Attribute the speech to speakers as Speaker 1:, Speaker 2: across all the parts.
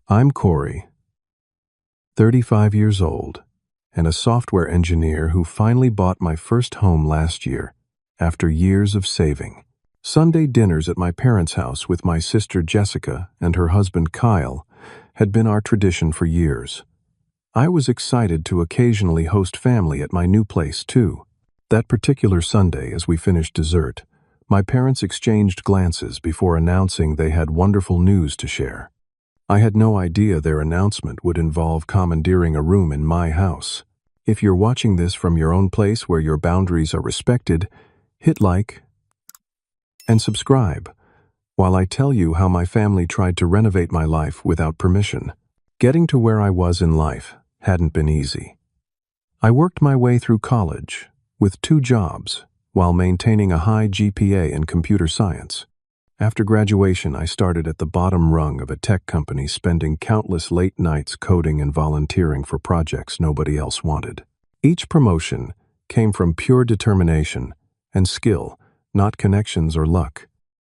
Speaker 1: I'm Corey, 35 years old, and a software engineer who finally bought my first home last year, after years of saving. Sunday dinners at my parents' house with my sister Jessica and her husband Kyle had been our tradition for years. I was excited to occasionally host family at my new place, too. That particular Sunday, as we finished dessert, my parents exchanged glances before announcing they had wonderful news to share. I had no idea their announcement would involve commandeering a room in my house. If you're watching this from your own place where your boundaries are respected, hit like and subscribe while I tell you how my family tried to renovate my life without permission. Getting to where I was in life hadn't been easy. I worked my way through college with 2 jobs while maintaining a high GPA in computer science. After graduation, I started at the bottom rung of a tech company, spending countless late nights coding and volunteering for projects nobody else wanted. Each promotion came from pure determination and skill, not connections or luck.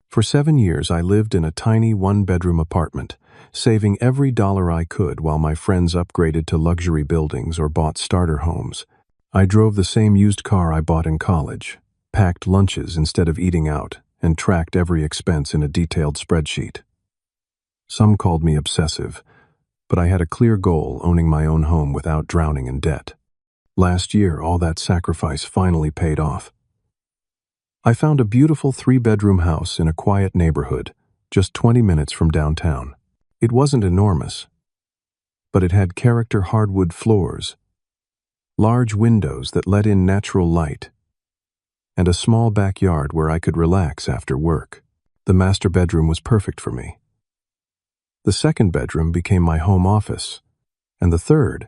Speaker 1: For 7 years, I lived in a tiny 1-bedroom apartment, saving every dollar I could while my friends upgraded to luxury buildings or bought starter homes. I drove the same used car I bought in college, packed lunches instead of eating out, and tracked every expense in a detailed spreadsheet. Some called me obsessive, but I had a clear goal: owning my own home without drowning in debt. Last year, all that sacrifice finally paid off. I found a beautiful 3-bedroom house in a quiet neighborhood, just 20 minutes from downtown. It wasn't enormous, but it had character hardwood floors, large windows that let in natural light, and a small backyard where I could relax after work. The master bedroom was perfect for me. The second bedroom became my home office, and the third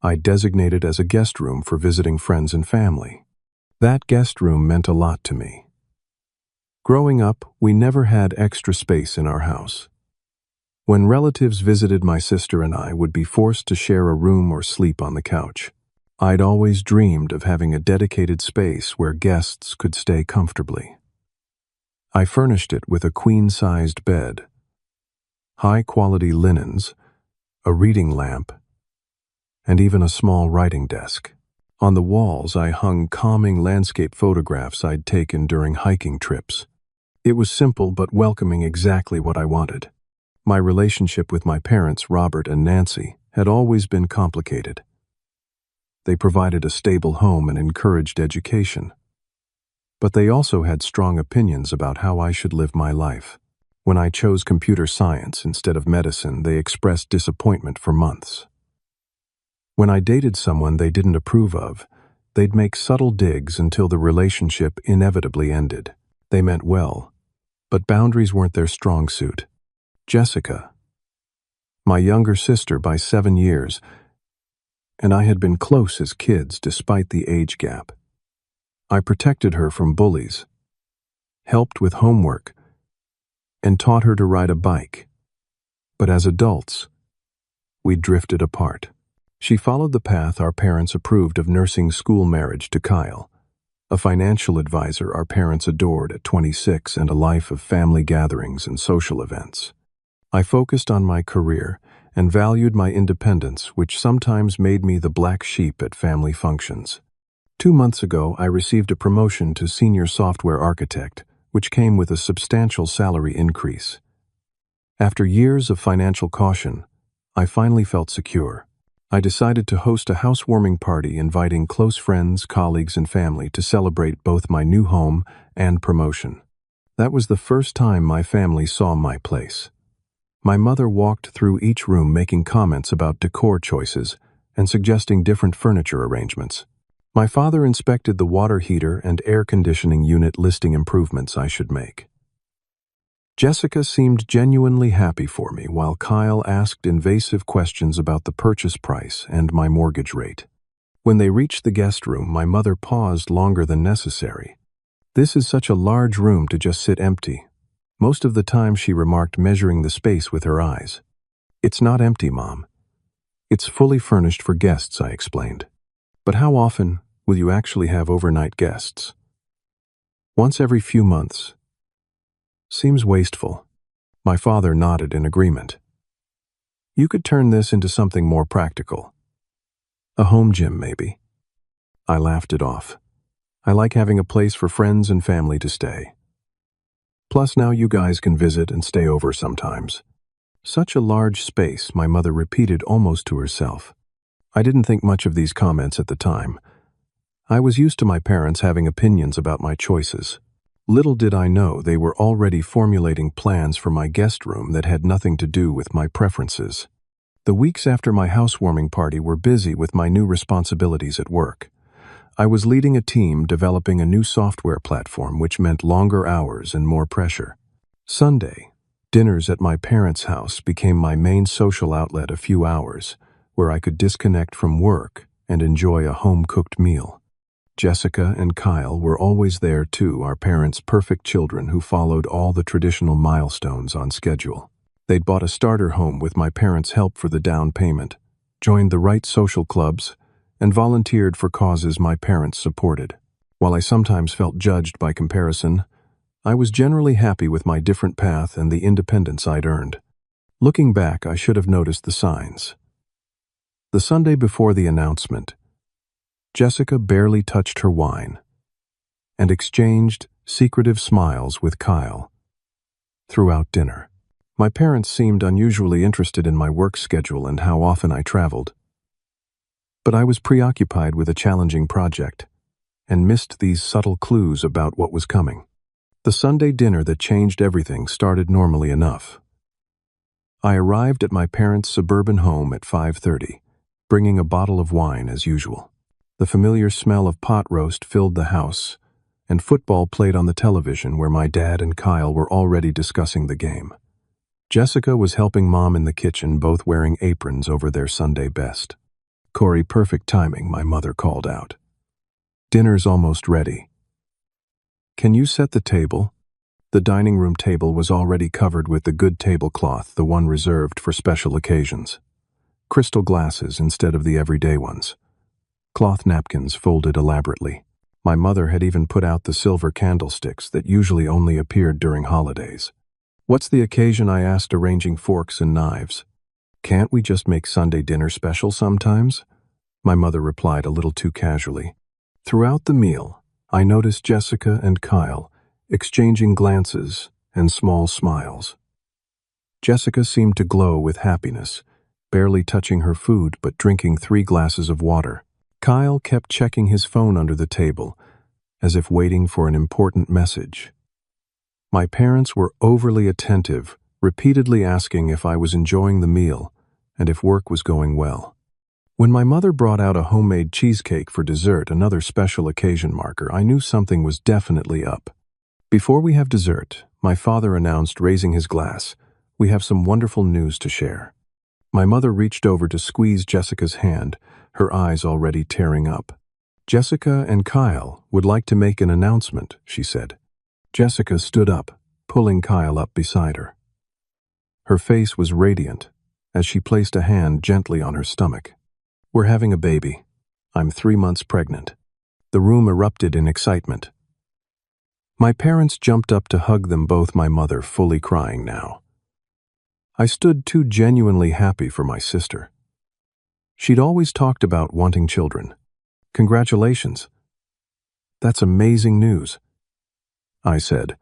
Speaker 1: I designated as a guest room for visiting friends and family. That guest room meant a lot to me. Growing up, we never had extra space in our house. When relatives visited, my sister and I would be forced to share a room or sleep on the couch. I'd always dreamed of having a dedicated space where guests could stay comfortably. I furnished it with a queen-sized bed, high-quality linens, a reading lamp, and even a small writing desk. On the walls, I hung calming landscape photographs I'd taken during hiking trips. It was simple but welcoming, exactly what I wanted. My relationship with my parents, Robert and Nancy, had always been complicated. They provided a stable home and encouraged education. But they also had strong opinions about how I should live my life. When I chose computer science instead of medicine, they expressed disappointment for months. When I dated someone they didn't approve of, they'd make subtle digs until the relationship inevitably ended. They meant well, but boundaries weren't their strong suit. Jessica, my younger sister by 7 years, and I had been close as kids despite the age gap. I protected her from bullies, helped with homework, and taught her to ride a bike. But as adults, we drifted apart. She followed the path our parents approved of: nursing school, marriage to Kyle, a financial advisor our parents adored at 26, and a life of family gatherings and social events. I focused on my career and valued my independence, which sometimes made me the black sheep at family functions. 2 months ago, I received a promotion to senior software architect, which came with a substantial salary increase. After years of financial caution, I finally felt secure. I decided to host a housewarming party, inviting close friends, colleagues, and family to celebrate both my new home and promotion. That was the first time my family saw my place. My mother walked through each room, making comments about decor choices and suggesting different furniture arrangements. My father inspected the water heater and air conditioning unit, listing improvements I should make. Jessica seemed genuinely happy for me, while Kyle asked invasive questions about the purchase price and my mortgage rate. When they reached the guest room, my mother paused longer than necessary. "This is such a large room to just sit empty." Most of the time, she remarked, measuring the space with her eyes. "It's not empty, Mom. It's fully furnished for guests," I explained. "But how often will you actually have overnight guests?" "Once every few months." "Seems wasteful." My father nodded in agreement. You could turn this into something more practical. A home gym, maybe." I laughed it off. "I like having a place for friends and family to stay. Plus, now you guys can visit and stay over sometimes." "Such a large space," my mother repeated almost to herself. I didn't think much of these comments at the time. I was used to my parents having opinions about my choices. Little did I know they were already formulating plans for my guest room that had nothing to do with my preferences. The weeks after my housewarming party were busy with my new responsibilities at work. I was leading a team developing a new software platform, which meant longer hours and more pressure. Sunday, dinners at my parents' house became my main social outlet. A few hours where I could disconnect from work and enjoy a home-cooked meal. Jessica and Kyle were always there too, our parents' perfect children who followed all the traditional milestones on schedule. They'd bought a starter home with my parents' help for the down payment, joined the right social clubs, and volunteered for causes my parents supported. While I sometimes felt judged by comparison, I was generally happy with my different path and the independence I'd earned. Looking back, I should have noticed the signs. The Sunday before the announcement, Jessica barely touched her wine and exchanged secretive smiles with Kyle throughout dinner. My parents seemed unusually interested in my work schedule and how often I traveled. But I was preoccupied with a challenging project and missed these subtle clues about what was coming. The Sunday dinner that changed everything started normally enough. I arrived at my parents' suburban home at 5:30, bringing a bottle of wine as usual. The familiar smell of pot roast filled the house, and football played on the television where my dad and Kyle were already discussing the game. Jessica was helping Mom in the kitchen, both wearing aprons over their Sunday best. "Corey, perfect timing," my mother called out. "Dinner's almost ready. Can you set the table?" The dining room table was already covered with the good tablecloth, the one reserved for special occasions. Crystal glasses instead of the everyday ones. Cloth napkins folded elaborately. My mother had even put out the silver candlesticks that usually only appeared during holidays. "What's the occasion?" I asked, arranging forks and knives. "Can't we just make Sunday dinner special sometimes?" My mother replied a little too casually. Throughout the meal, I noticed Jessica and Kyle exchanging glances and small smiles. Jessica seemed to glow with happiness, barely touching her food but drinking 3 glasses of water. Kyle kept checking his phone under the table, as if waiting for an important message. My parents were overly attentive, repeatedly asking if I was enjoying the meal and if work was going well. When my mother brought out a homemade cheesecake for dessert, another special occasion marker, I knew something was definitely up. "Before we have dessert," my father announced, raising his glass, "we have some wonderful news to share." My mother reached over to squeeze Jessica's hand, her eyes already tearing up. "Jessica and Kyle would like to make an announcement," she said. Jessica stood up, pulling Kyle up beside her. Her face was radiant as she placed a hand gently on her stomach. "We're having a baby. I'm 3 months pregnant." The room erupted in excitement. My parents jumped up to hug them both, my mother fully crying now. I stood too genuinely happy for my sister. She'd always talked about wanting children. "Congratulations. That's amazing news," I said,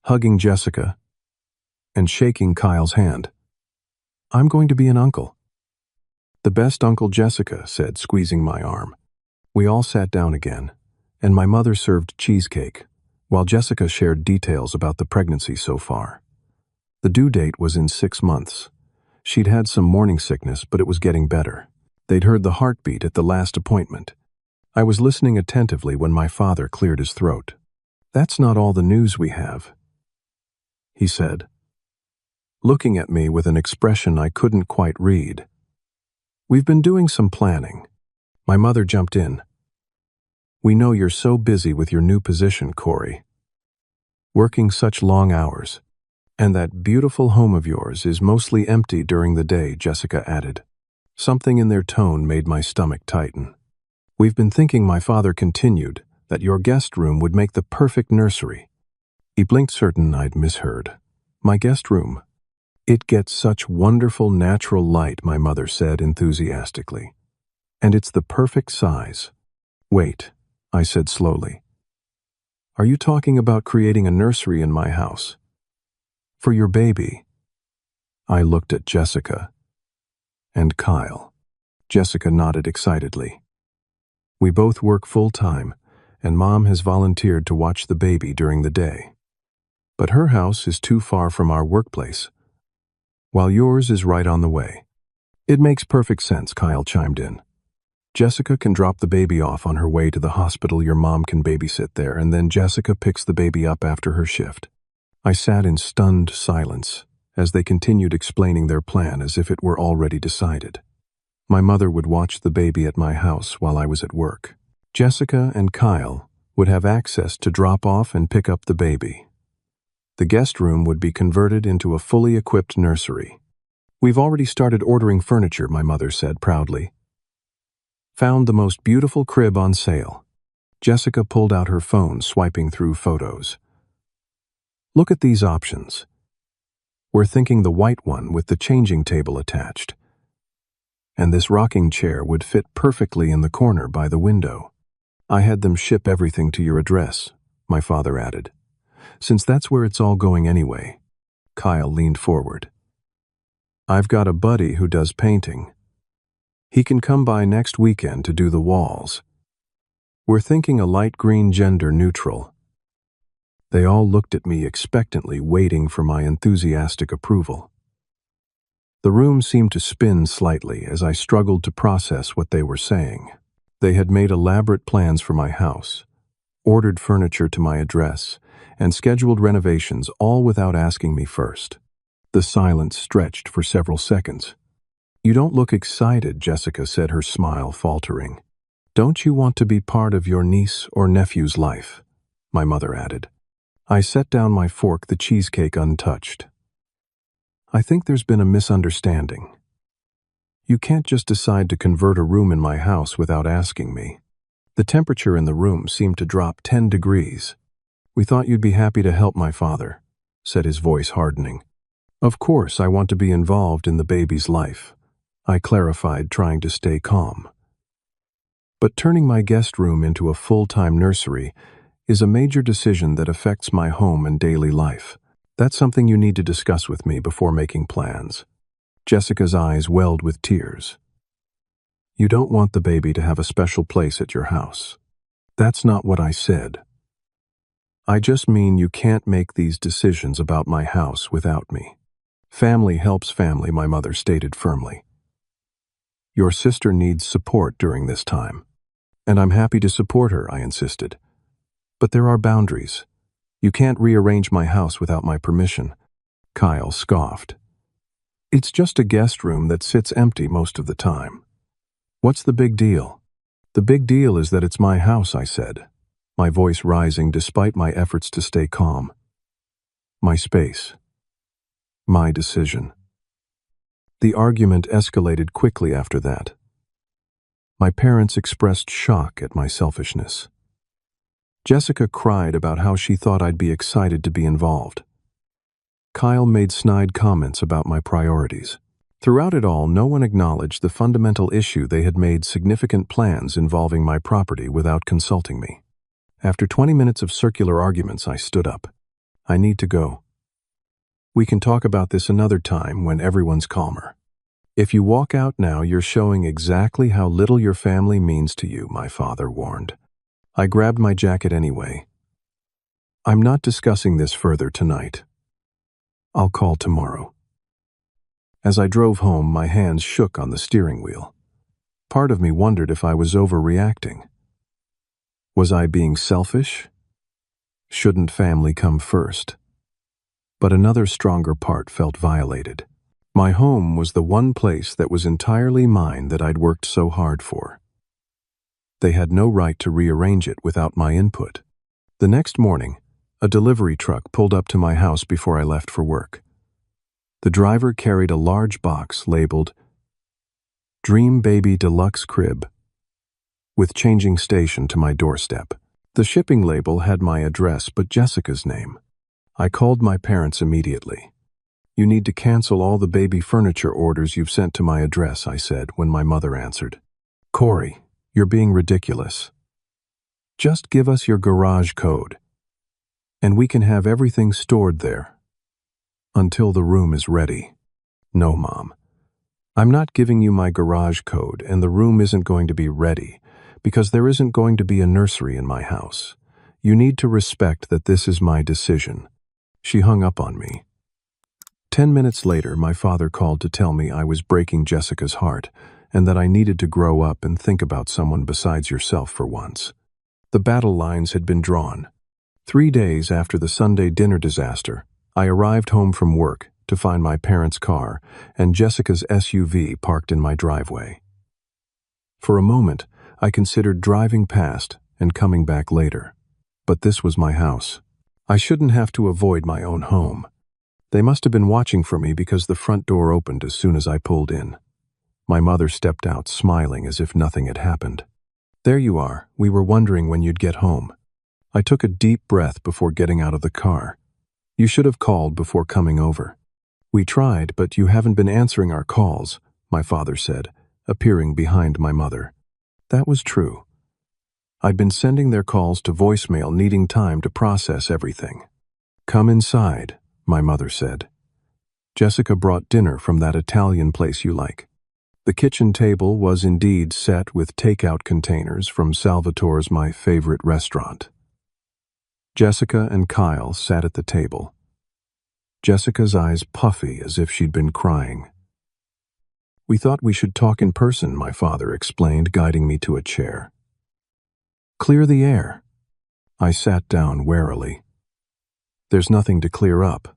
Speaker 1: hugging Jessica and shaking Kyle's hand. "I'm going to be an uncle." "The best uncle," Jessica said, squeezing my arm. We all sat down again, and my mother served cheesecake, while Jessica shared details about the pregnancy so far. The due date was in 6 months. She'd had some morning sickness, but it was getting better. They'd heard the heartbeat at the last appointment. I was listening attentively when my father cleared his throat. "That's not all the news we have," he said, looking at me with an expression I couldn't quite read. "We've been doing some planning." My mother jumped in. "We know you're so busy with your new position, Corey. Working such long hours. And that beautiful home of yours is mostly empty during the day," Jessica added. Something in their tone made my stomach tighten. "We've been thinking," my father continued, "that your guest room would make the perfect nursery." He blinked, certain I'd misheard. "My guest room?" "It gets such wonderful natural light," my mother said enthusiastically. "And it's the perfect size." "Wait," I said slowly. "Are you talking about creating a nursery in my house? For your baby?" I looked at Jessica and Kyle. Jessica nodded excitedly. "We both work full-time, and Mom has volunteered to watch the baby during the day. But her house is too far from our workplace, while yours is right on the way." "It makes perfect sense," Kyle chimed in. "Jessica can drop the baby off on her way to the hospital. Your mom can babysit there, and then Jessica picks the baby up after her shift." I sat in stunned silence as they continued explaining their plan as if it were already decided. My mother would watch the baby at my house while I was at work. Jessica and Kyle would have access to drop off and pick up the baby. The guest room would be converted into a fully equipped nursery. "We've already started ordering furniture," my mother said proudly. "Found the most beautiful crib on sale." Jessica pulled out her phone, swiping through photos. "Look at these options. We're thinking the white one with the changing table attached. And this rocking chair would fit perfectly in the corner by the window." "I had them ship everything to your address," my father added, "since that's where it's all going anyway." Kyle leaned forward. "I've got a buddy who does painting. He can come by next weekend to do the walls. We're thinking a light green, gender neutral." They all looked at me expectantly, waiting for my enthusiastic approval. The room seemed to spin slightly as I struggled to process what they were saying. They had made elaborate plans for my house, ordered furniture to my address, and scheduled renovations, all without asking me first. The silence stretched for several seconds. "You don't look excited," Jessica said, her smile faltering. "Don't you want to be part of your niece or nephew's life?" my mother added. I set down my fork, the cheesecake untouched. "I think there's been a misunderstanding. You can't just decide to convert a room in my house without asking me." The temperature in the room seemed to drop 10 degrees. "We thought you'd be happy to help my father," said his voice hardening. "Of course, I want to be involved in the baby's life," I clarified, trying to stay calm. "But turning my guest room into a full-time nursery is a major decision that affects my home and daily life. That's something you need to discuss with me before making plans." Jessica's eyes welled with tears. "You don't want the baby to have a special place at your house." "That's not what I said. I just mean you can't make these decisions about my house without me." "Family helps family," my mother stated firmly. "Your sister needs support during this time." "And I'm happy to support her," I insisted. "But there are boundaries. You can't rearrange my house without my permission." Kyle scoffed. "It's just a guest room that sits empty most of the time. What's the big deal?" "The big deal is that it's my house," I said, my voice rising despite my efforts to stay calm. "My space. My decision." The argument escalated quickly after that. My parents expressed shock at my selfishness. Jessica cried about how she thought I'd be excited to be involved. Kyle made snide comments about my priorities. Throughout it all, no one acknowledged the fundamental issue: they had made significant plans involving my property without consulting me. After 20 minutes of circular arguments, I stood up. "I need to go. We can talk about this another time when everyone's calmer." "If you walk out now, you're showing exactly how little your family means to you," my father warned. I grabbed my jacket anyway. "I'm not discussing this further tonight. I'll call tomorrow." As I drove home, my hands shook on the steering wheel. Part of me wondered if I was overreacting. Was I being selfish? Shouldn't family come first? But another stronger part felt violated. My home was the one place that was entirely mine, that I'd worked so hard for. They had no right to rearrange it without my input. The next morning, a delivery truck pulled up to my house before I left for work. The driver carried a large box labeled "Dream Baby Deluxe Crib" with changing station to my doorstep. The shipping label had my address but Jessica's name. I called my parents immediately. You need to cancel all the baby furniture orders you've sent to my address, I said when my mother answered. Corey, you're being ridiculous. Just give us your garage code, and we can have everything stored there until the room is ready. No, Mom. I'm not giving you my garage code, and the room isn't going to be ready because there isn't going to be a nursery in my house. You need to respect that this is my decision. She hung up on me. 10 minutes later, my father called to tell me I was breaking Jessica's heart and that I needed to grow up and think about someone besides yourself for once. The battle lines had been drawn. 3 days after the Sunday dinner disaster, I arrived home from work to find my parents' car and Jessica's SUV parked in my driveway. For a moment, I considered driving past and coming back later. But this was my house. I shouldn't have to avoid my own home. They must have been watching for me because the front door opened as soon as I pulled in. My mother stepped out, smiling as if nothing had happened. There you are. We were wondering when you'd get home. I took a deep breath before getting out of the car. You should have called before coming over. We tried, but you haven't been answering our calls, my father said, appearing behind my mother. That was true. I'd been sending their calls to voicemail, needing time to process everything. Come inside, my mother said. Jessica brought dinner from that Italian place you like. The kitchen table was indeed set with takeout containers from Salvatore's My Favorite restaurant. Jessica and Kyle sat at the table. Jessica's eyes puffy as if she'd been crying. We thought we should talk in person, my father explained, guiding me to a chair. Clear the air. I sat down warily. There's nothing to clear up.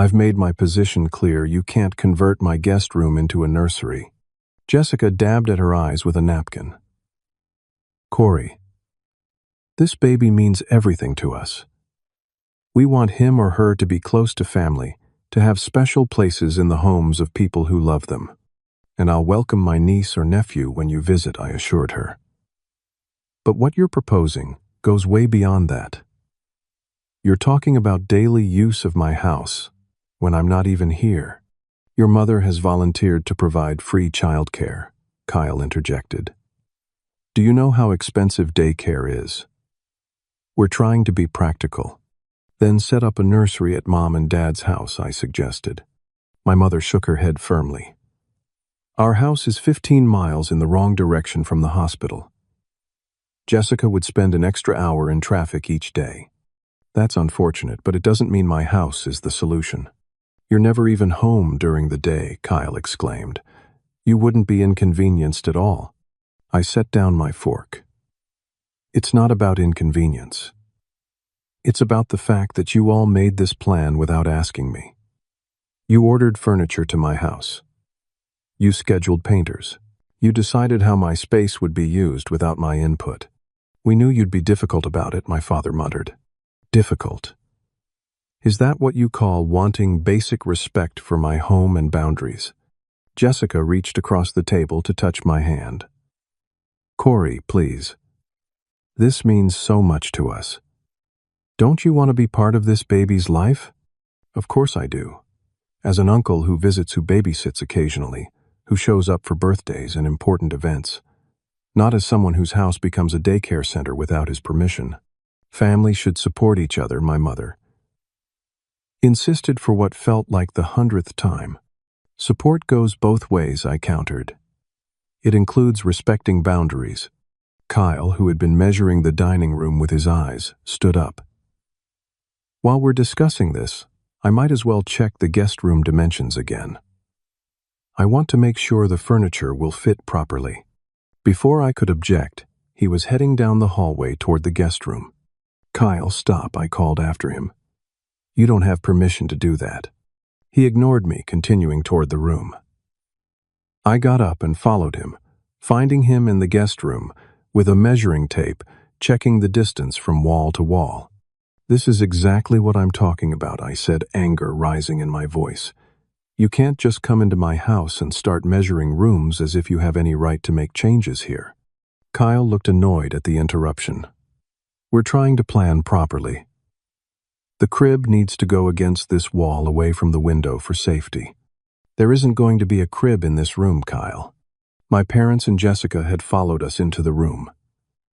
Speaker 1: I've made my position clear. You can't convert my guest room into a nursery. Jessica dabbed at her eyes with a napkin. Corey, this baby means everything to us. We want him or her to be close to family, to have special places in the homes of people who love them. And I'll welcome my niece or nephew when you visit, I assured her. But what you're proposing goes way beyond that. You're talking about daily use of my house when I'm not even here. Your mother has volunteered to provide free childcare, Kyle interjected. Do you know how expensive daycare is? We're trying to be practical. Then set up a nursery at Mom and Dad's house, I suggested. My mother shook her head firmly. Our house is 15 miles in the wrong direction from the hospital. Jessica would spend an extra hour in traffic each day. That's unfortunate, but it doesn't mean my house is the solution. You're never even home during the day, Kyle exclaimed. You wouldn't be inconvenienced at all. I set down my fork. It's not about inconvenience. It's about the fact that you all made this plan without asking me. You ordered furniture to my house. You scheduled painters. You decided how my space would be used without my input. We knew you'd be difficult about it, my father muttered. Difficult. Is that what you call wanting basic respect for my home and boundaries? Jessica reached across the table to touch my hand. Corey, please. This means so much to us. Don't you want to be part of this baby's life? Of course I do. As an uncle who visits, who babysits occasionally, who shows up for birthdays and important events. Not as someone whose house becomes a daycare center without his permission. Family should support each other, my mother insisted for what felt like the 100th time. Support goes both ways, I countered. It includes respecting boundaries. Kyle, who had been measuring the dining room with his eyes, stood up. While we're discussing this, I might as well check the guest room dimensions again. I want to make sure the furniture will fit properly. Before I could object, he was heading down the hallway toward the guest room. Kyle, stop, I called after him. You don't have permission to do that. He ignored me, continuing toward the room. I got up and followed him, finding him in the guest room, with a measuring tape, checking the distance from wall to wall. This is exactly what I'm talking about, I said, anger rising in my voice. You can't just come into my house and start measuring rooms as if you have any right to make changes here. Kyle looked annoyed at the interruption. We're trying to plan properly. The crib needs to go against this wall away from the window for safety. There isn't going to be a crib in this room, Kyle. My parents and Jessica had followed us into the room.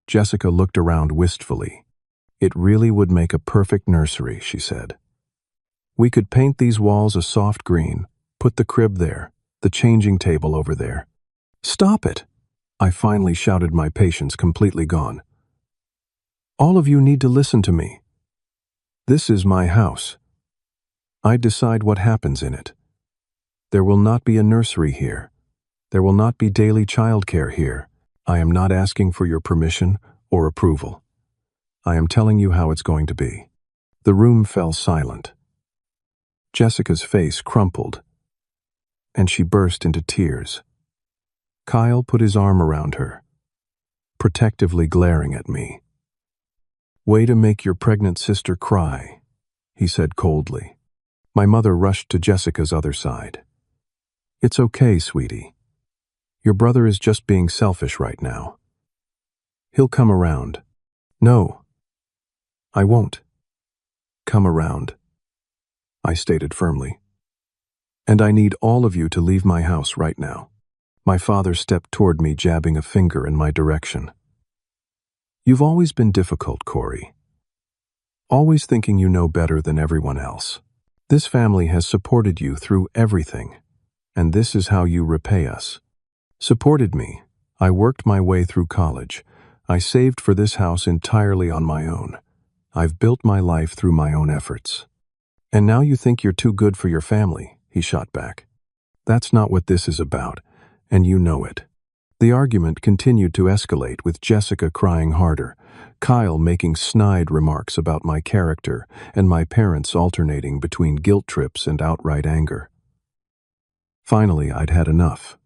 Speaker 1: Jessica looked around wistfully. It really would make a perfect nursery, she said. We could paint these walls a soft green, put the crib there, the changing table over there. Stop it! I finally shouted, my patience completely gone. All of you need to listen to me. This is my house. I decide what happens in it. There will not be a nursery here. There will not be daily childcare here. I am not asking for your permission or approval. I am telling you how it's going to be. The room fell silent. Jessica's face crumpled, and she burst into tears. Kyle put his arm around her, protectively glaring at me. Way to make your pregnant sister cry, he said coldly. My mother rushed to Jessica's other side. It's okay, sweetie. Your brother is just being selfish right now. He'll come around. No, I won't come around, I stated firmly. And I need all of you to leave my house right now. My father stepped toward me, jabbing a finger in my direction. You've always been difficult, Corey. Always thinking you know better than everyone else. This family has supported you through everything, and this is how you repay us. Supported me. I worked my way through college. I saved for this house entirely on my own. I've built my life through my own efforts. And now you think you're too good for your family, he shot back. That's not what this is about, and you know it. The argument continued to escalate, with Jessica crying harder, Kyle making snide remarks about my character, and my parents alternating between guilt trips and outright anger. Finally, I'd had enough.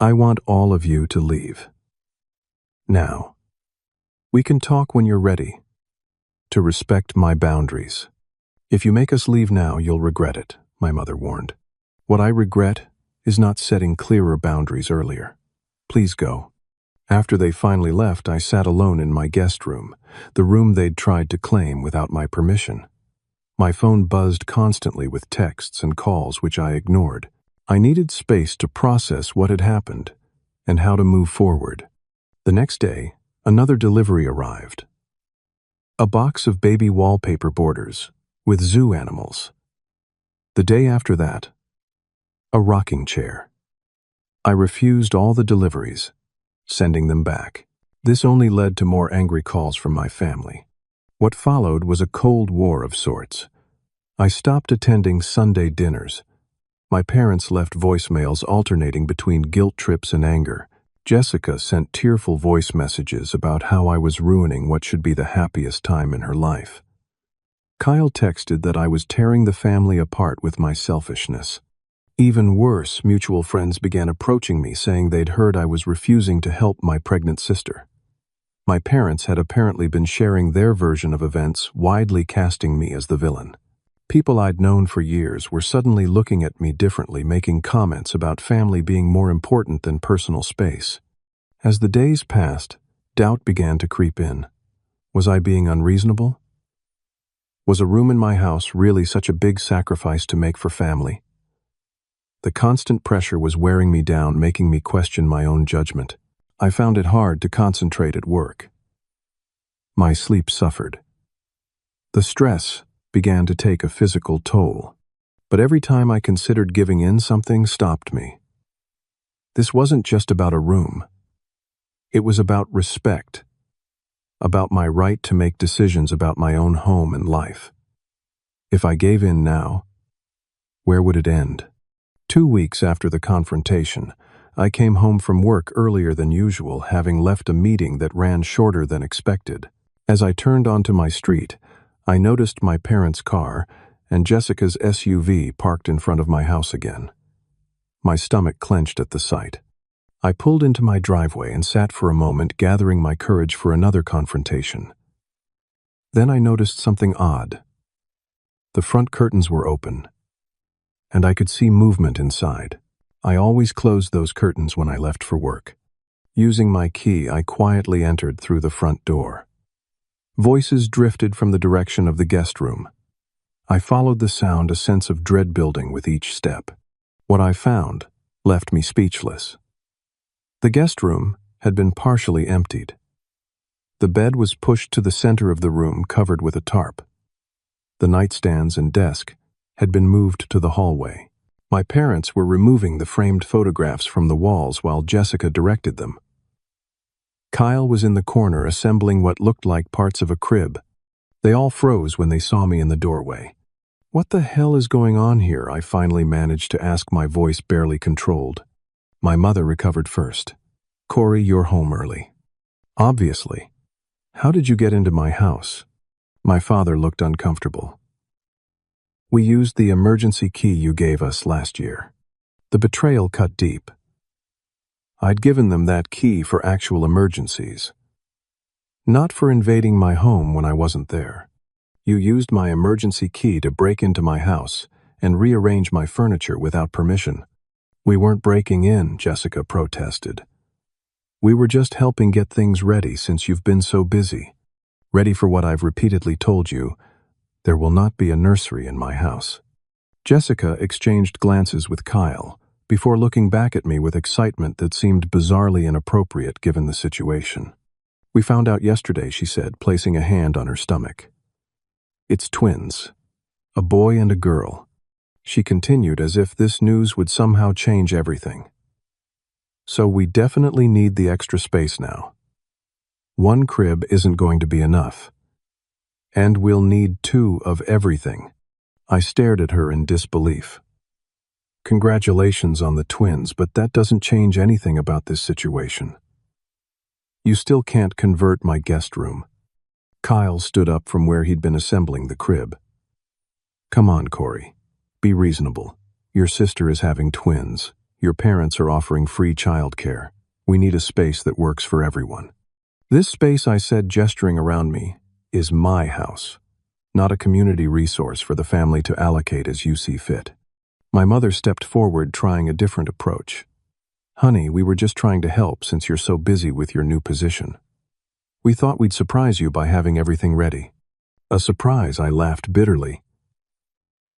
Speaker 1: I want all of you to leave. Now. We can talk when you're ready. To respect my boundaries. If you make us leave now, you'll regret it, my mother warned. What I regret is not setting clearer boundaries earlier. Please go. After they finally left, I sat alone in my guest room, the room they'd tried to claim without my permission. My phone buzzed constantly with texts and calls which I ignored. I needed space to process what had happened and how to move forward. The next day, another delivery arrived. A box of baby wallpaper borders with zoo animals. The day after that, a rocking chair. I refused all the deliveries, sending them back. This only led to more angry calls from my family. What followed was a cold war of sorts. I stopped attending Sunday dinners. My parents left voicemails alternating between guilt trips and anger. Jessica sent tearful voice messages about how I was ruining what should be the happiest time in her life. Kyle texted that I was tearing the family apart with my selfishness. Even worse, mutual friends began approaching me saying they'd heard I was refusing to help my pregnant sister. My parents had apparently been sharing their version of events, widely casting me as the villain. People I'd known for years were suddenly looking at me differently, making comments about family being more important than personal space. As the days passed, doubt began to creep in. Was I being unreasonable? Was a room in my house really such a big sacrifice to make for family? The constant pressure was wearing me down, making me question my own judgment. I found it hard to concentrate at work. My sleep suffered. The stress began to take a physical toll, but every time I considered giving in, something stopped me. This wasn't just about a room. It was about respect, about my right to make decisions about my own home and life. If I gave in now, where would it end? 2 weeks after the confrontation, I came home from work earlier than usual, having left a meeting that ran shorter than expected. As I turned onto my street, I noticed my parents' car and Jessica's SUV parked in front of my house again. My stomach clenched at the sight. I pulled into my driveway and sat for a moment, gathering my courage for another confrontation. Then I noticed something odd. The front curtains were open, and I could see movement inside. I always closed those curtains when I left for work. Using my key, I quietly entered through the front door. Voices drifted from the direction of the guest room. I followed the sound, a sense of dread building with each step. What I found left me speechless. The guest room had been partially emptied. The bed was pushed to the center of the room, covered with a tarp. The nightstands and desk had been moved to the hallway. My parents were removing the framed photographs from the walls while Jessica directed them. Kyle was in the corner assembling what looked like parts of a crib. They all froze when they saw me in the doorway. "What the hell is going on here?" I finally managed to ask, my voice barely controlled. My mother recovered first. "Corey, you're home early." "Obviously. How did you get into my house?" My father looked uncomfortable. "We used the emergency key you gave us last year." The betrayal cut deep. I'd given them that key for actual emergencies, not for invading my home when I wasn't there. "You used my emergency key to break into my house and rearrange my furniture without permission." "We weren't breaking in," Jessica protested. "We were just helping get things ready since you've been so busy. Ready for what I've repeatedly told you. There will not be a nursery in my house." Jessica exchanged glances with Kyle before looking back at me with excitement that seemed bizarrely inappropriate given the situation. "We found out yesterday," she said, placing a hand on her stomach. "It's twins. A boy and a girl." She continued as if this news would somehow change everything. "So we definitely need the extra space now. One crib isn't going to be enough. And we'll need 2 of everything." I stared at her in disbelief. "Congratulations on the twins, but that doesn't change anything about this situation. You still can't convert my guest room." Kyle stood up from where he'd been assembling the crib. "Come on, Corey. Be reasonable. Your sister is having twins. Your parents are offering free childcare. We need a space that works for everyone." "This space," I said, gesturing around me, "is my house, not a community resource for the family to allocate as you see fit." My mother stepped forward, trying a different approach. "Honey, we were just trying to help since you're so busy with your new position. We thought we'd surprise you by having everything ready." "A surprise?" I laughed bitterly.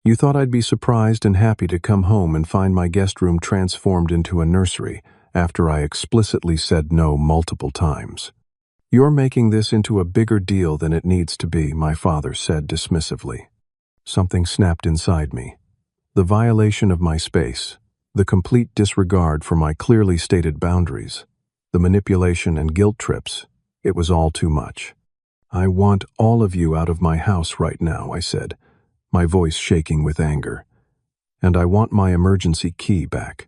Speaker 1: "You thought I'd be surprised and happy to come home and find my guest room transformed into a nursery after I explicitly said no multiple times. You're making this into a bigger deal than it needs to be," my father said dismissively. Something snapped inside me. The violation of my space, the complete disregard for my clearly stated boundaries, the manipulation and guilt trips, it was all too much. "I want all of you out of my house right now," I said, my voice shaking with anger. "And I want my emergency key back."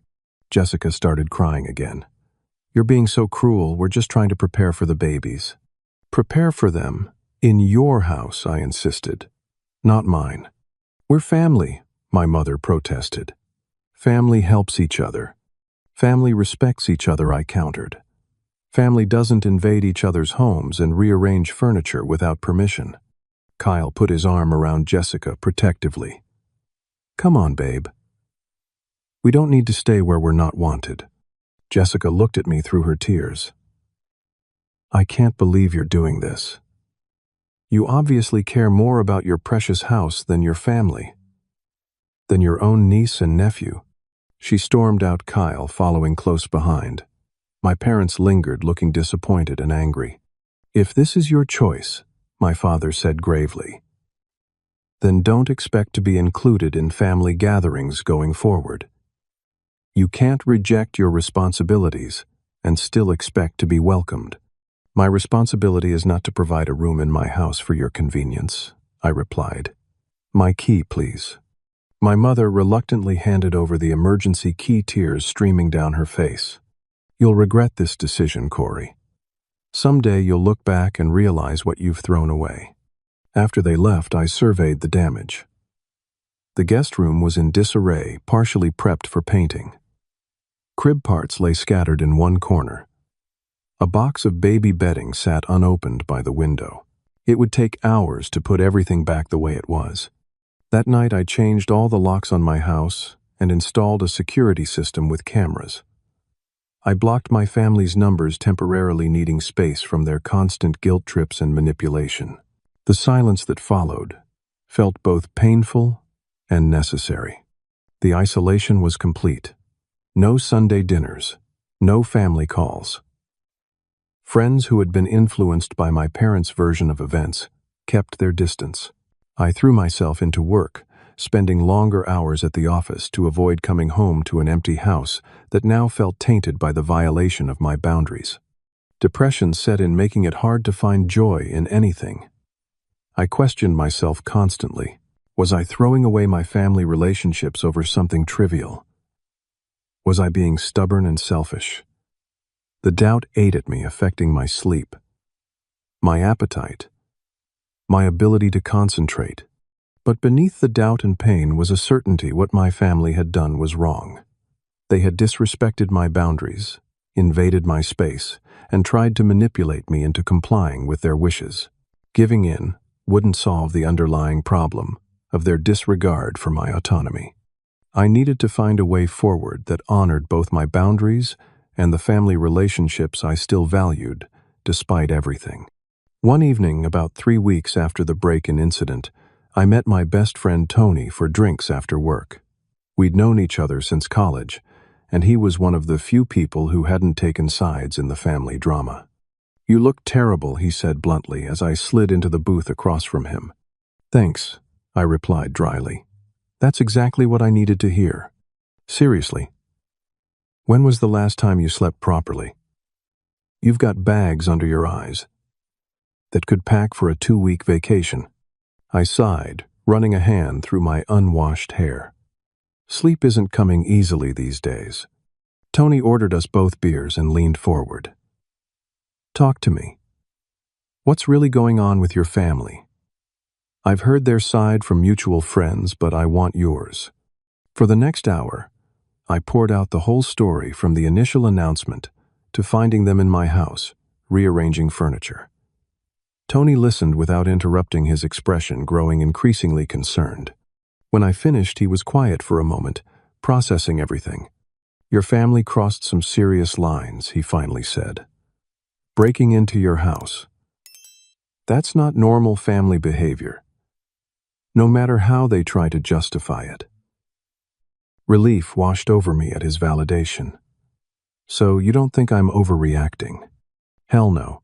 Speaker 1: Jessica started crying again. "You're being so cruel. We're just trying to prepare for the babies." "Prepare for them in your house," I insisted, "not mine." "We're family," my mother protested. "Family helps each other. Family respects each other," I countered. "Family doesn't invade each other's homes and rearrange furniture without permission." Kyle put his arm around Jessica protectively. "Come on, babe. We don't need to stay where we're not wanted." Jessica looked at me through her tears. "I can't believe you're doing this. You obviously care more about your precious house than your family, than your own niece and nephew." She stormed out, Kyle following close behind. My parents lingered, looking disappointed and angry. "If this is your choice," my father said gravely, "then don't expect to be included in family gatherings going forward. You can't reject your responsibilities and still expect to be welcomed." "My responsibility is not to provide a room in my house for your convenience," I replied. "My key, please." My mother reluctantly handed over the emergency key, tears streaming down her face. "You'll regret this decision, Corey. Someday you'll look back and realize what you've thrown away." After they left, I surveyed the damage. The guest room was in disarray, partially prepped for painting. Crib parts lay scattered in one corner. A box of baby bedding sat unopened by the window. It would take hours to put everything back the way it was. That night I changed all the locks on my house and installed a security system with cameras. I blocked my family's numbers, temporarily needing space from their constant guilt trips and manipulation. The silence that followed felt both painful and necessary. The isolation was complete. No Sunday dinners, no family calls. Friends who had been influenced by my parents' version of events kept their distance. I threw myself into work, spending longer hours at the office to avoid coming home to an empty house that now felt tainted by the violation of my boundaries. Depression set in, making it hard to find joy in anything. I questioned myself constantly. Was I throwing away my family relationships over something trivial? Was I being stubborn and selfish? The doubt ate at me, affecting my sleep, my appetite, my ability to concentrate. But beneath the doubt and pain was a certainty: what my family had done was wrong. They had disrespected my boundaries, invaded my space, and tried to manipulate me into complying with their wishes. Giving in wouldn't solve the underlying problem of their disregard for my autonomy. I needed to find a way forward that honored both my boundaries and the family relationships I still valued, despite everything. One evening, about 3 weeks after the break-in incident, I met my best friend Tony for drinks after work. We'd known each other since college, and he was one of the few people who hadn't taken sides in the family drama. "You look terrible," he said bluntly as I slid into the booth across from him. "Thanks," I replied dryly. "That's exactly what I needed to hear. Seriously, when was the last time you slept properly? You've got bags under your eyes that could pack for a 2-week vacation." I sighed, running a hand through my unwashed hair. Sleep isn't coming easily these days. Tony ordered us both beers and leaned forward. "Talk to me. What's really going on with your family? I've heard their side from mutual friends, but I want yours." For the next hour, I poured out the whole story, from the initial announcement to finding them in my house, rearranging furniture. Tony listened without interrupting, his expression growing increasingly concerned. When I finished, he was quiet for a moment, processing everything. "Your family crossed some serious lines," he finally said. "Breaking into your house. That's not normal family behavior, no matter how they try to justify it." Relief washed over me at his validation. "So you don't think I'm overreacting?" "Hell no.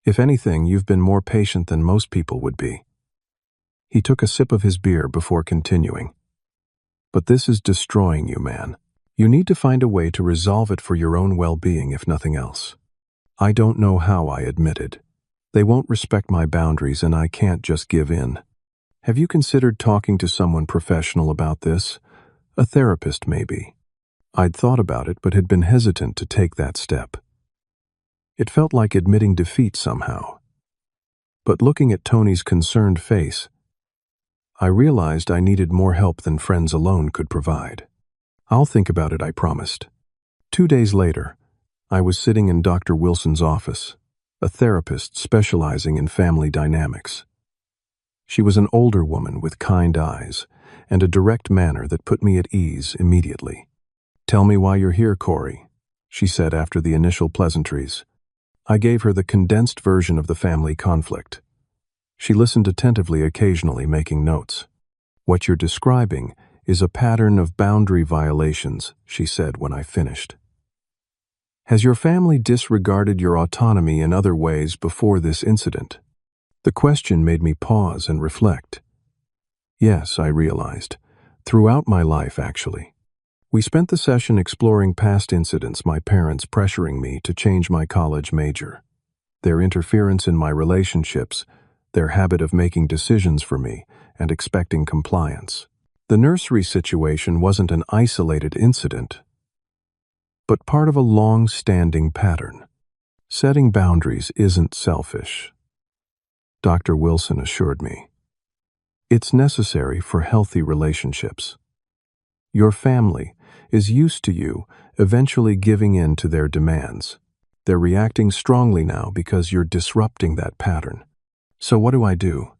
Speaker 1: If anything, you've been more patient than most people would be." He took a sip of his beer before continuing. "But this is destroying you, man. You need to find a way to resolve it for your own well-being, if nothing else." "I don't know how," I admitted. "They won't respect my boundaries, and I can't just give in." "Have you considered talking to someone professional about this? A therapist, maybe?" I'd thought about it, but had been hesitant to take that step. It felt like admitting defeat somehow. But looking at Tony's concerned face, I realized I needed more help than friends alone could provide. "I'll think about it," I promised. 2 days later, I was sitting in Dr. Wilson's office, a therapist specializing in family dynamics. She was an older woman with kind eyes and a direct manner that put me at ease immediately. "Tell me why you're here, Corey," she said after the initial pleasantries. I gave her the condensed version of the family conflict. She listened attentively, occasionally making notes. "What you're describing is a pattern of boundary violations," she said when I finished. "Has your family disregarded your autonomy in other ways before this incident?" The question made me pause and reflect. Yes, I realized. Throughout my life, actually. We spent the session exploring past incidents: my parents pressuring me to change my college major, their interference in my relationships, their habit of making decisions for me and expecting compliance. The nursery situation wasn't an isolated incident, but part of a long-standing pattern. Setting boundaries isn't selfish, Dr. Wilson assured me. It's necessary for healthy relationships. Your family is used to you eventually giving in to their demands. They're reacting strongly now because you're disrupting that pattern. So what do?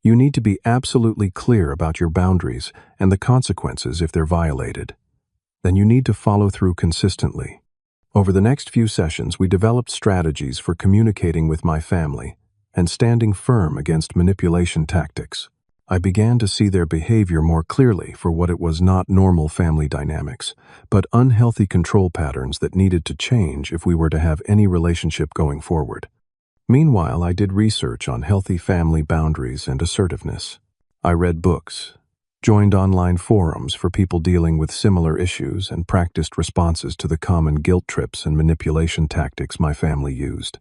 Speaker 1: You need to be absolutely clear about your boundaries and the consequences if they're violated. Then you need to follow through consistently. Over the next few sessions, we developed strategies for communicating with my family and standing firm against manipulation tactics. I began to see their behavior more clearly for what it was: not normal family dynamics, but unhealthy control patterns that needed to change if we were to have any relationship going forward. Meanwhile, I did research on healthy family boundaries and assertiveness. I read books, joined online forums for people dealing with similar issues, and practiced responses to the common guilt trips and manipulation tactics my family used.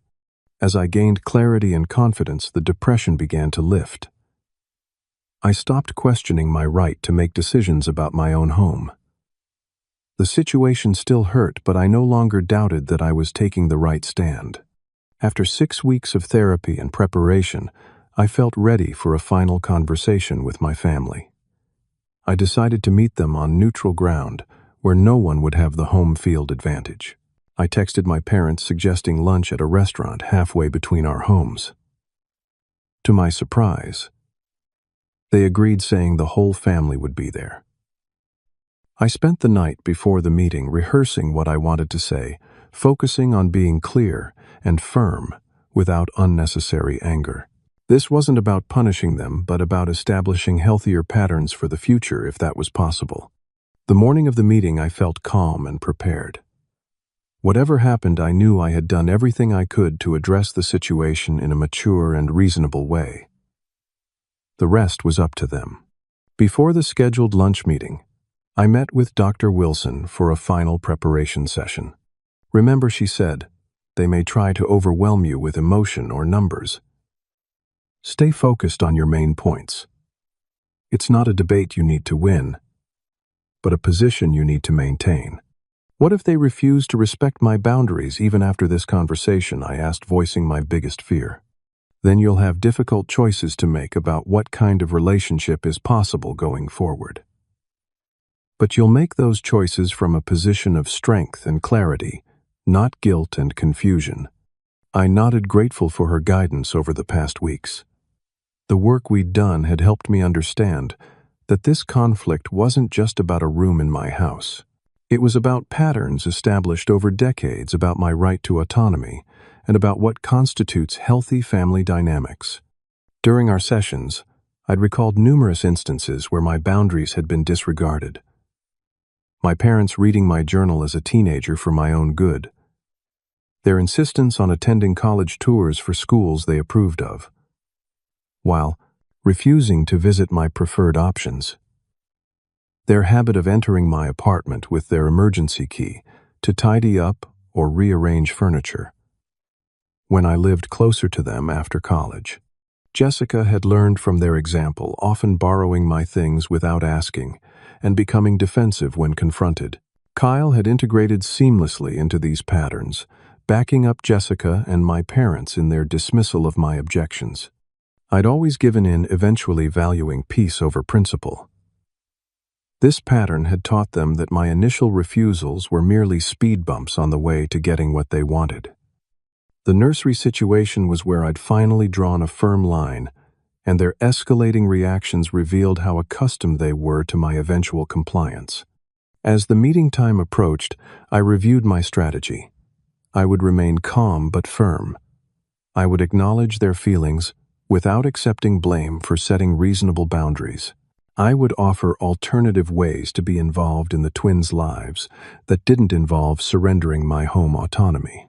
Speaker 1: As I gained clarity and confidence, the depression began to lift. I stopped questioning my right to make decisions about my own home. The situation still hurt, but I no longer doubted that I was taking the right stand. After 6 weeks of therapy and preparation, I felt ready for a final conversation with my family. I decided to meet them on neutral ground, where no one would have the home field advantage. I texted my parents suggesting lunch at a restaurant halfway between our homes. To my surprise, they agreed, saying the whole family would be there. I spent the night before the meeting rehearsing what I wanted to say, focusing on being clear and firm without unnecessary anger. This wasn't about punishing them, but about establishing healthier patterns for the future if that was possible. The morning of the meeting, I felt calm and prepared. Whatever happened, I knew I had done everything I could to address the situation in a mature and reasonable way. The rest was up to them. Before the scheduled lunch meeting, I met with Dr. Wilson for a final preparation session. Remember, she said, they may try to overwhelm you with emotion or numbers. Stay focused on your main points. It's not a debate you need to win, but a position you need to maintain. What if they refuse to respect my boundaries even after this conversation? I asked, voicing my biggest fear. Then you'll have difficult choices to make about what kind of relationship is possible going forward. But you'll make those choices from a position of strength and clarity, not guilt and confusion. I nodded, grateful for her guidance over the past weeks. The work we'd done had helped me understand that this conflict wasn't just about a room in my house. It was about patterns established over decades, about my right to autonomy, and about what constitutes healthy family dynamics. During our sessions, I'd recalled numerous instances where my boundaries had been disregarded. My parents reading my journal as a teenager for my own good. Their insistence on attending college tours for schools they approved of, while refusing to visit my preferred options. Their habit of entering my apartment with their emergency key to tidy up or rearrange furniture. When I lived closer to them after college, Jessica had learned from their example, often borrowing my things without asking and becoming defensive when confronted. Kyle had integrated seamlessly into these patterns, backing up Jessica and my parents in their dismissal of my objections. I'd always given in, eventually valuing peace over principle. This pattern had taught them that my initial refusals were merely speed bumps on the way to getting what they wanted. The nursery situation was where I'd finally drawn a firm line, and their escalating reactions revealed how accustomed they were to my eventual compliance. As the meeting time approached, I reviewed my strategy. I would remain calm but firm. I would acknowledge their feelings without accepting blame for setting reasonable boundaries. I would offer alternative ways to be involved in the twins' lives that didn't involve surrendering my home autonomy.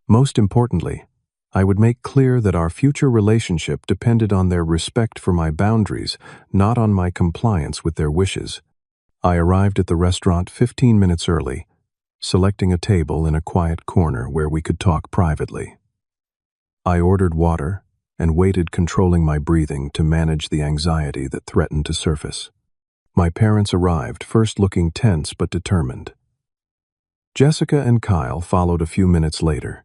Speaker 1: Most importantly, I would make clear that our future relationship depended on their respect for my boundaries, not on my compliance with their wishes. I arrived at the restaurant 15 minutes early, selecting a table in a quiet corner where we could talk privately. I ordered water and waited, controlling my breathing to manage the anxiety that threatened to surface. My parents arrived, first looking tense but determined. Jessica and Kyle followed a few minutes later.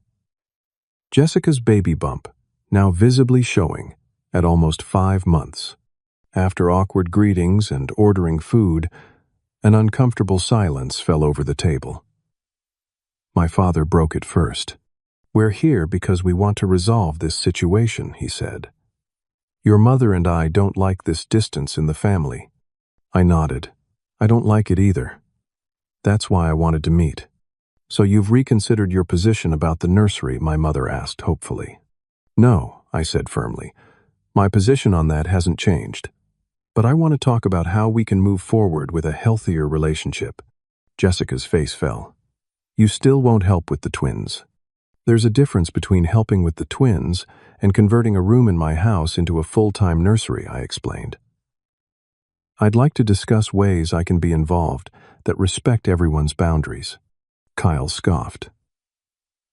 Speaker 1: Jessica's baby bump, now visibly showing, at almost 5 months. After awkward greetings and ordering food, an uncomfortable silence fell over the table. My father broke it first. "We're here because we want to resolve this situation," he said. "Your mother and I don't like this distance in the family." I nodded. "I don't like it either. That's why I wanted to meet." "So you've reconsidered your position about the nursery?" my mother asked hopefully. "No," I said firmly. "My position on that hasn't changed. But I want to talk about how we can move forward with a healthier relationship. Jessica's face fell. You still won't help with the twins. There's a difference between helping with the twins and converting a room in my house into a full-time nursery, I explained. I'd like to discuss ways I can be involved that respect everyone's boundaries. Kyle scoffed.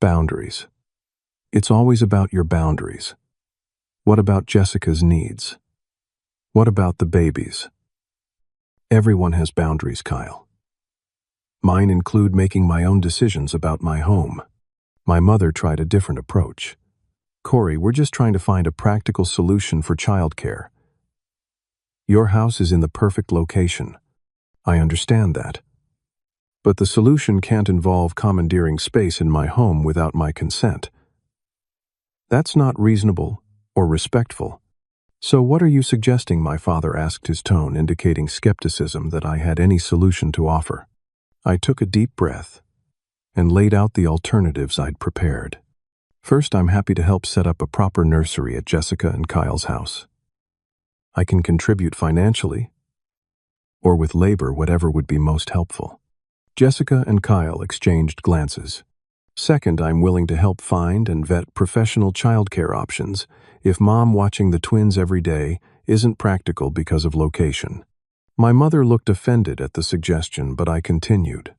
Speaker 1: Boundaries. It's always about your boundaries. What about Jessica's needs? What about the babies? Everyone has boundaries, Kyle. Mine include making my own decisions about my home. My mother tried a different approach. Corey, we're just trying to find a practical solution for childcare. Your house is in the perfect location. I understand that. But the solution can't involve commandeering space in my home without my consent. That's not reasonable or respectful. So what are you suggesting? My father asked, his tone indicating skepticism that I had any solution to offer. I took a deep breath and laid out the alternatives I'd prepared. First, I'm happy to help set up a proper nursery at Jessica and Kyle's house. I can contribute financially or with labor, whatever would be most helpful. Jessica and Kyle exchanged glances. Second, I'm willing to help find and vet professional childcare options if mom watching the twins every day isn't practical because of location. My mother looked offended at the suggestion, but I continued.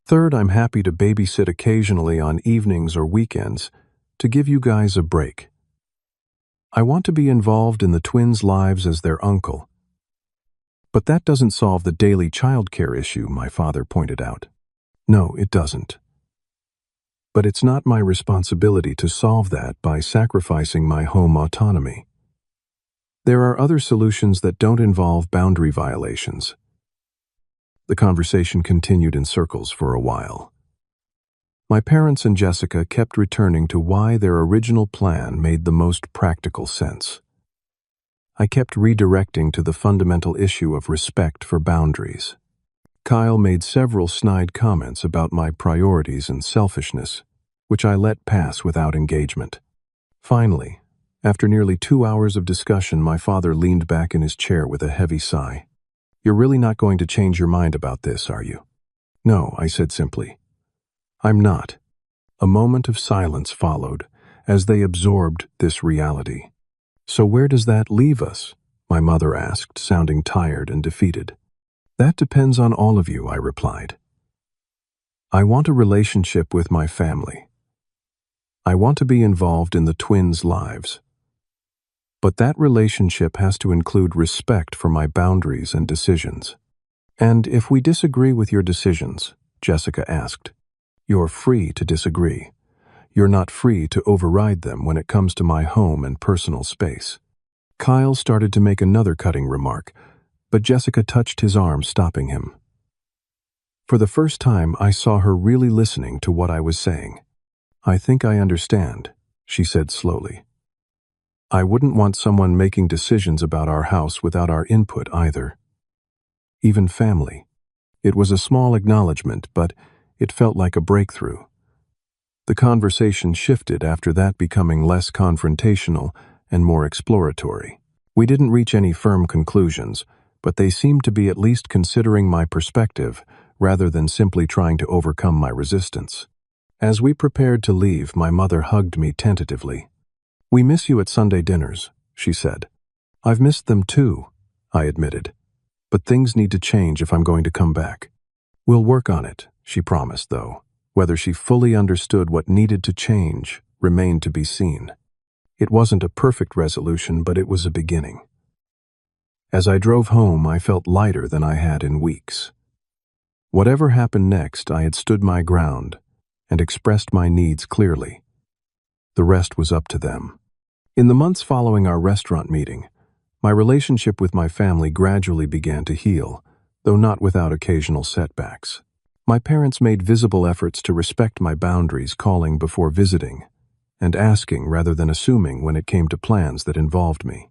Speaker 1: Third, I'm happy to babysit occasionally on evenings or weekends to give you guys a break. I want to be involved in the twins' lives as their uncle. But that doesn't solve the daily childcare issue, my father pointed out. No, it doesn't. But it's not my responsibility to solve that by sacrificing my home autonomy. There are other solutions that don't involve boundary violations. The conversation continued in circles for a while. My parents and Jessica kept returning to why their original plan made the most practical sense. I kept redirecting to the fundamental issue of respect for boundaries. Kyle made several snide comments about my priorities and selfishness, which I let pass without engagement. Finally, after nearly 2 hours of discussion, my father leaned back in his chair with a heavy sigh. You're really not going to change your mind about this, are you? No, I said simply. I'm not. A moment of silence followed as they absorbed this reality. So where does that leave us? My mother asked, sounding tired and defeated. That depends on all of you, I replied. I want a relationship with my family. I want to be involved in the twins' lives. But that relationship has to include respect for my boundaries and decisions. And if we disagree with your decisions, Jessica asked, you're free to disagree. You're not free to override them when it comes to my home and personal space. Kyle started to make another cutting remark, but Jessica touched his arm, stopping him. For the first time, I saw her really listening to what I was saying. I think I understand, she said slowly. I wouldn't want someone making decisions about our house without our input either. Even family. It was a small acknowledgement, but it felt like a breakthrough. The conversation shifted after that, becoming less confrontational and more exploratory. We didn't reach any firm conclusions, but they seemed to be at least considering my perspective rather than simply trying to overcome my resistance. As we prepared to leave, my mother hugged me tentatively. We miss you at Sunday dinners, she said. I've missed them too, I admitted. But things need to change if I'm going to come back. We'll work on it, she promised, though. Whether she fully understood what needed to change remained to be seen. It wasn't a perfect resolution, but it was a beginning. As I drove home, I felt lighter than I had in weeks. Whatever happened next, I had stood my ground and expressed my needs clearly. The rest was up to them. In the months following our restaurant meeting, my relationship with my family gradually began to heal, though not without occasional setbacks. My parents made visible efforts to respect my boundaries, calling before visiting, and asking rather than assuming when it came to plans that involved me.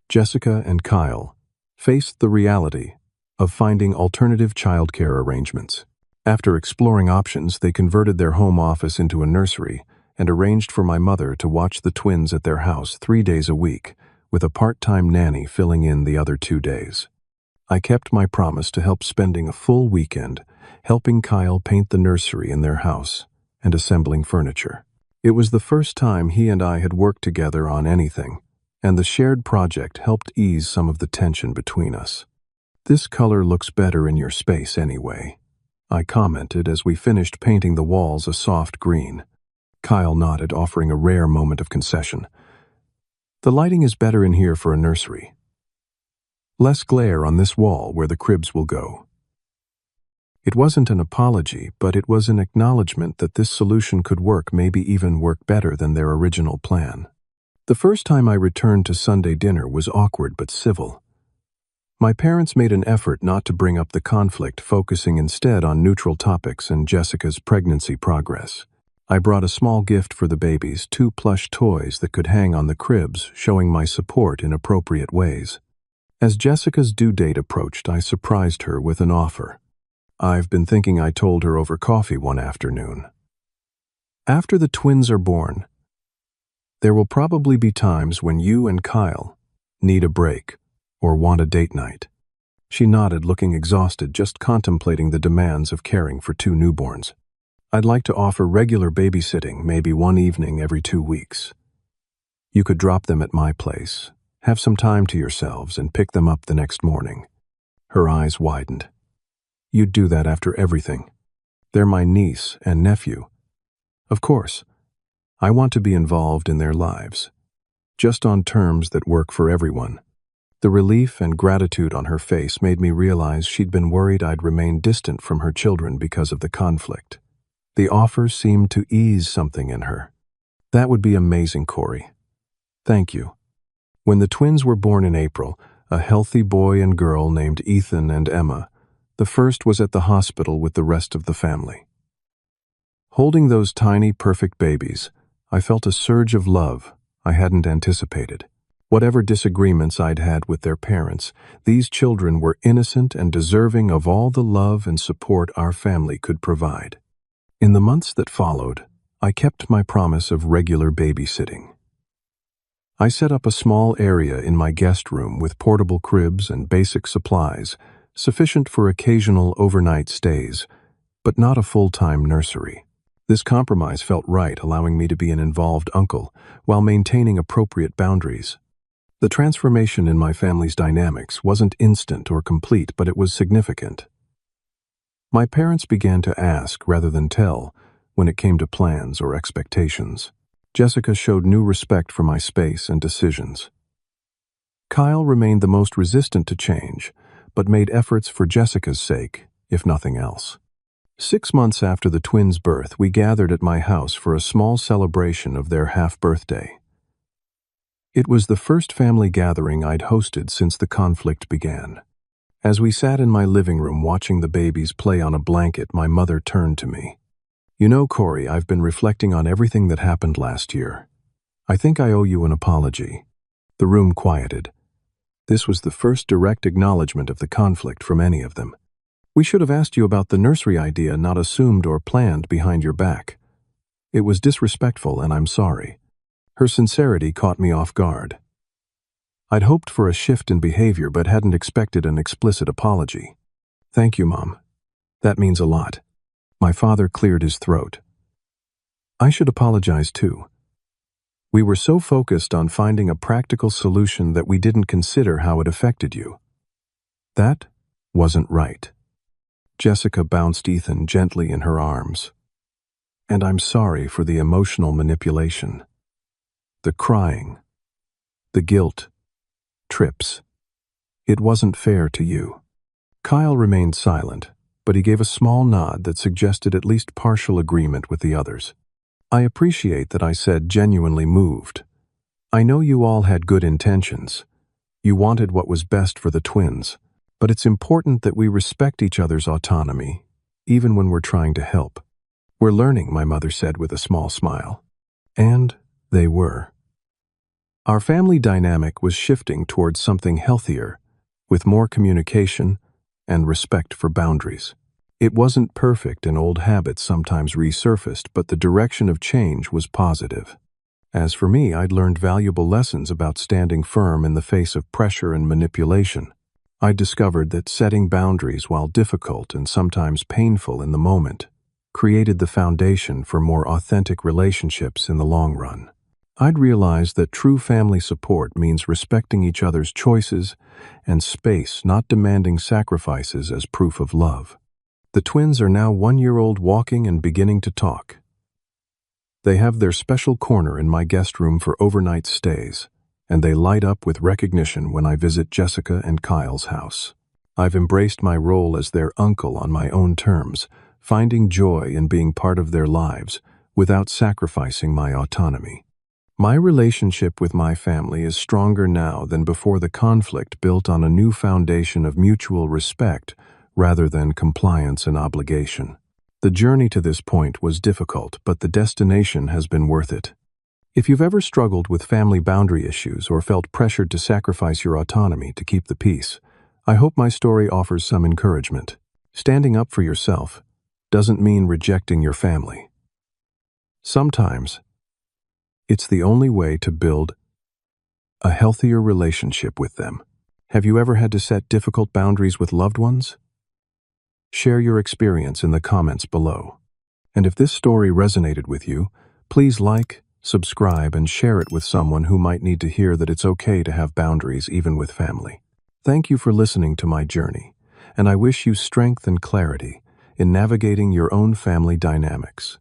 Speaker 1: Jessica and Kyle faced the reality of finding alternative childcare arrangements. After exploring options, they converted their home office into a nursery and arranged for my mother to watch the twins at their house 3 days a week, with a part-time nanny filling in the other 2 days. I kept my promise to help, spending a full weekend helping Kyle paint the nursery in their house and assembling furniture. It was the first time he and I had worked together on anything, and the shared project helped ease some of the tension between us. "This color looks better in your space anyway," I commented as we finished painting the walls a soft green. Kyle nodded, offering a rare moment of concession. "The lighting is better in here for a nursery. Less glare on this wall where the cribs will go." It wasn't an apology, but it was an acknowledgement that this solution could work, maybe even work better than their original plan. The first time I returned to Sunday dinner was awkward but civil. My parents made an effort not to bring up the conflict, focusing instead on neutral topics and Jessica's pregnancy progress. I brought a small gift for the babies, 2 plush toys that could hang on the cribs, showing my support in appropriate ways. As Jessica's due date approached, I surprised her with an offer. "I've been thinking," I told her over coffee one afternoon. "After the twins are born, there will probably be times when you and Kyle need a break or want a date night." She nodded, looking exhausted, just contemplating the demands of caring for 2 newborns. "I'd like to offer regular babysitting, maybe one evening every 2 weeks. You could drop them at my place, have some time to yourselves, and pick them up the next morning." Her eyes widened. "You'd do that after everything? They're my niece and nephew." "Of course. I want to be involved in their lives, just on terms that work for everyone." The relief and gratitude on her face made me realize she'd been worried I'd remain distant from her children because of the conflict. The offer seemed to ease something in her. "That would be amazing, Corey. Thank you." When the twins were born in April, a healthy boy and girl named Ethan and Emma, the first was at the hospital with the rest of the family. Holding those tiny, perfect babies, I felt a surge of love I hadn't anticipated. Whatever disagreements I'd had with their parents, these children were innocent and deserving of all the love and support our family could provide. In the months that followed, I kept my promise of regular babysitting. I set up a small area in my guest room with portable cribs and basic supplies, sufficient for occasional overnight stays, but not a full-time nursery. This compromise felt right, allowing me to be an involved uncle while maintaining appropriate boundaries. The transformation in my family's dynamics wasn't instant or complete, but it was significant. My parents began to ask rather than tell when it came to plans or expectations. Jessica showed new respect for my space and decisions. Kyle remained the most resistant to change, but made efforts for Jessica's sake, if nothing else. 6 months after the twins' birth, we gathered at my house for a small celebration of their half-birthday. It was the first family gathering I'd hosted since the conflict began. As we sat in my living room watching the babies play on a blanket, my mother turned to me. "You know, Corey, I've been reflecting on everything that happened last year. I think I owe you an apology." The room quieted. This was the first direct acknowledgement of the conflict from any of them. "We should have asked you about the nursery idea, not assumed or planned behind your back. It was disrespectful, and I'm sorry." Her sincerity caught me off guard. I'd hoped for a shift in behavior but hadn't expected an explicit apology. "Thank you, Mom. That means a lot." My father cleared his throat. "I should apologize too. We were so focused on finding a practical solution that we didn't consider how it affected you. That wasn't right." Jessica bounced Ethan gently in her arms. "And I'm sorry for the emotional manipulation. The crying. The guilt. Trips. It wasn't fair to you." Kyle remained silent, but he gave a small nod that suggested at least partial agreement with the others. "I appreciate that," I said, genuinely moved. "I know you all had good intentions. You wanted what was best for the twins, but it's important that we respect each other's autonomy, even when we're trying to help." "We're learning," my mother said with a small smile. And they were. Our family dynamic was shifting towards something healthier, with more communication and respect for boundaries. It wasn't perfect, and old habits sometimes resurfaced, but the direction of change was positive. As for me, I'd learned valuable lessons about standing firm in the face of pressure and manipulation. I discovered that setting boundaries, while difficult and sometimes painful in the moment, created the foundation for more authentic relationships in the long run. I'd realized that true family support means respecting each other's choices and space, not demanding sacrifices as proof of love. The twins are now 1-year-old, walking and beginning to talk. They have their special corner in my guest room for overnight stays, and they light up with recognition when I visit Jessica and Kyle's house. I've embraced my role as their uncle on my own terms, finding joy in being part of their lives without sacrificing my autonomy. My relationship with my family is stronger now than before the conflict, built on a new foundation of mutual respect rather than compliance and obligation. The journey to this point was difficult, but the destination has been worth it. If you've ever struggled with family boundary issues or felt pressured to sacrifice your autonomy to keep the peace, I hope my story offers some encouragement. Standing up for yourself doesn't mean rejecting your family. Sometimes, it's the only way to build a healthier relationship with them. Have you ever had to set difficult boundaries with loved ones? Share your experience in the comments below. And if this story resonated with you, please like, subscribe, and share it with someone who might need to hear that it's okay to have boundaries even with family. Thank you for listening to my journey, and I wish you strength and clarity in navigating your own family dynamics.